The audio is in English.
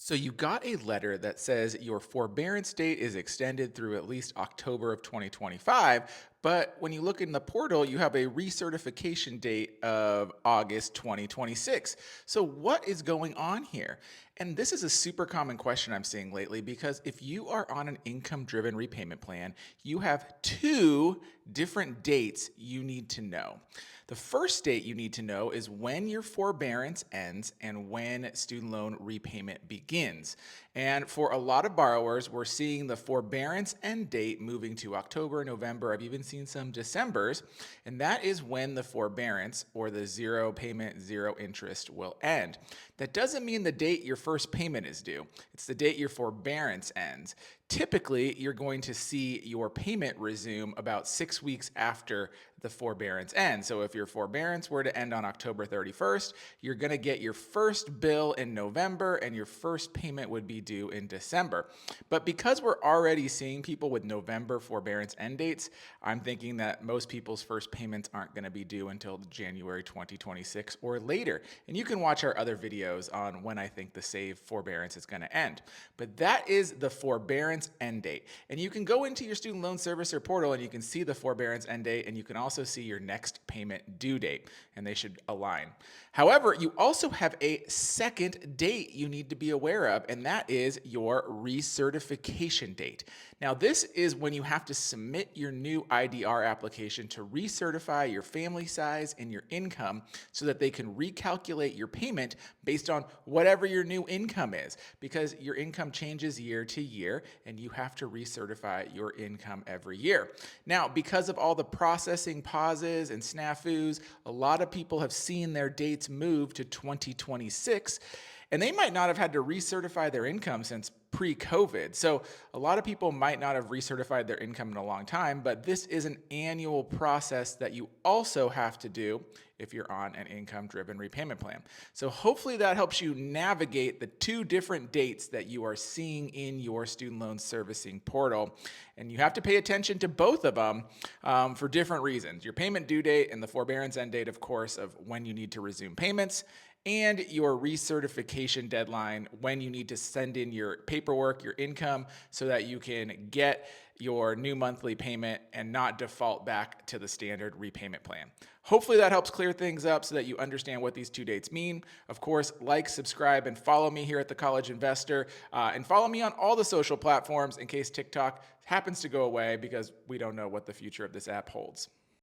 So you got a letter that says your forbearance date is extended through at least October of 2025, but when you look in the portal, you have a recertification date of August 2026. So what is going on here? And this is a super common question I'm seeing lately because if you are on an income-driven repayment plan, you have two different dates you need to know. The first date you need to know is when your forbearance ends and when student loan repayment begins. And for a lot of borrowers, we're seeing the forbearance end date moving to October, November. I've even seen some Decembers. And that is when the forbearance or the zero payment, zero interest will end. That doesn't mean the date your first payment is due. It's the date your forbearance ends. Typically, you're going to see your payment resume about 6 weeks after the forbearance ends. So if your forbearance were to end on October 31st, you're going to get your first bill in November and your first payment would be due in December. But because we're already seeing people with November forbearance end dates, I'm thinking that most people's first payments aren't going to be due until January 2026 or later. And you can watch our other videos on when I think the SAVE forbearance is going to end. But that is the forbearance end date. And you can go into your student loan servicer portal and you can see the forbearance end date, and you can also see your next payment due date, and they should align. However, you also have a second date you need to be aware of, and that is your recertification date. Now, this is when you have to submit your new IDR application to recertify your family size and your income so that they can recalculate your payment based on whatever your new income is, because your income changes year to year and you have to recertify your income every year. Now, because of all the processing pauses and snafus, a lot of people have seen their dates move to 2026, and they might not have had to recertify their income since pre-COVID. So a lot of people might not have recertified their income in a long time, but this is an annual process that you also have to do if you're on an income-driven repayment plan. So hopefully that helps you navigate the two different dates that you are seeing in your student loan servicing portal. And you have to pay attention to both of them for different reasons. Your payment due date and the forbearance end date, of course, of when you need to resume payments, and your recertification deadline when you need to send in your paperwork, your income, so that you can get your new monthly payment and not default back to the standard repayment plan. Hopefully that helps clear things up so that you understand what these two dates mean. Of course, like, subscribe, and follow me here at The College Investor, and follow me on all the social platforms in case TikTok happens to go away, because we don't know what the future of this app holds.